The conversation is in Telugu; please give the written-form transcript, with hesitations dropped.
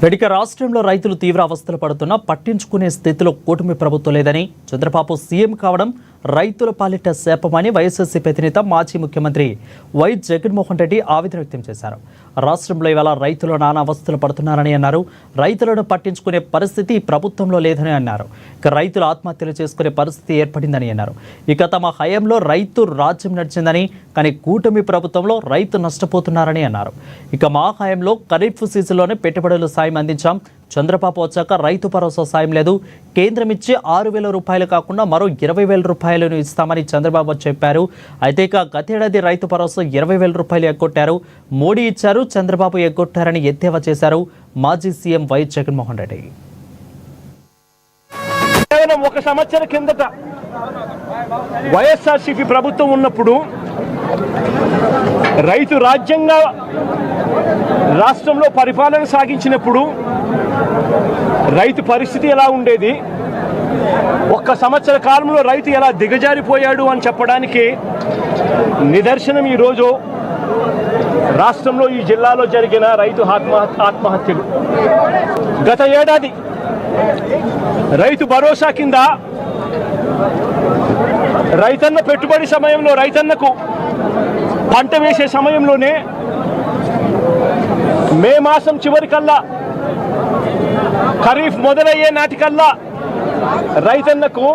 రెడ్డిక రాష్ట్రంలో రైతులు తీవ్ర అవస్థలు పడుతున్నా పట్టించుకునే స్థితిలో కూటమి ప్రభుత్వం లేదని చంద్రబాబు సీఎం కావడం రైతుల పాలిట శాపమని వైఎస్ఆర్సీపీ అధినేత మాజీ ముఖ్యమంత్రి వై జగన్మోహన్ రెడ్డి ఆవేదన వ్యక్తం చేశారు. రాష్ట్రంలో ఇవాళ రైతులు నానా అవస్థలు పడుతున్నారని అన్నారు. రైతులను పట్టించుకునే పరిస్థితి ప్రభుత్వంలో లేదని అన్నారు. ఇక రైతులు ఆత్మహత్యలు చేసుకునే పరిస్థితి ఏర్పడిందని అన్నారు. ఇక తమ హయాంలో రైతు రాజ్యం నడిచిందని, కానీ కూటమి ప్రభుత్వంలో రైతు నష్టపోతున్నారని అన్నారు. ఇక మా హయాంలో ఖరీఫ్ సీజన్లోనే పెట్టుబడులు సాయం అందించాం. చంద్రబాబు వచ్చాక రైతు భరోసా సాయం లేదు. కేంద్రం ఇచ్చే 6,000 రూపాయలు కాకుండా మరో 20,000 రూపాయలను ఇస్తామని చంద్రబాబు చెప్పారు. అయితే ఇక గతేడాది రైతు భరోసా 20,000 రూపాయలు ఎగ్గొట్టారు. మోడీ ఇచ్చారు, చంద్రబాబు ఎగ్గొట్టారని ఎద్దేవా చేశారు మాజీ సీఎం వై జగన్మోహన్ రెడ్డి. ఒక సంవత్సరం కిందట వైఎస్ఆర్సీపీ ప్రభుత్వం ఉన్నప్పుడు రైతు రాజ్యంగా రాష్ట్రంలో పరిపాలన సాగించినప్పుడు రైతు పరిస్థితి ఎలా ఉండేది, ఒక్క సంవత్సర కాలంలో రైతు ఎలా దిగజారిపోయాడు అని చెప్పడానికి నిదర్శనం ఈరోజు రాష్ట్రంలో ఈ జిల్లాలో జరిగిన రైతు ఆత్మహత్యలు. గత ఏడాది రైతు భరోసా కింద రైతన్న పెట్టుబడి సమయంలో రైతన్నకు పంట వేసే సమయంలోనే మే మాసం చివరికల్లా ఖరీఫ్ మొదలయ్యే నాటికల్లా రైతన్నకు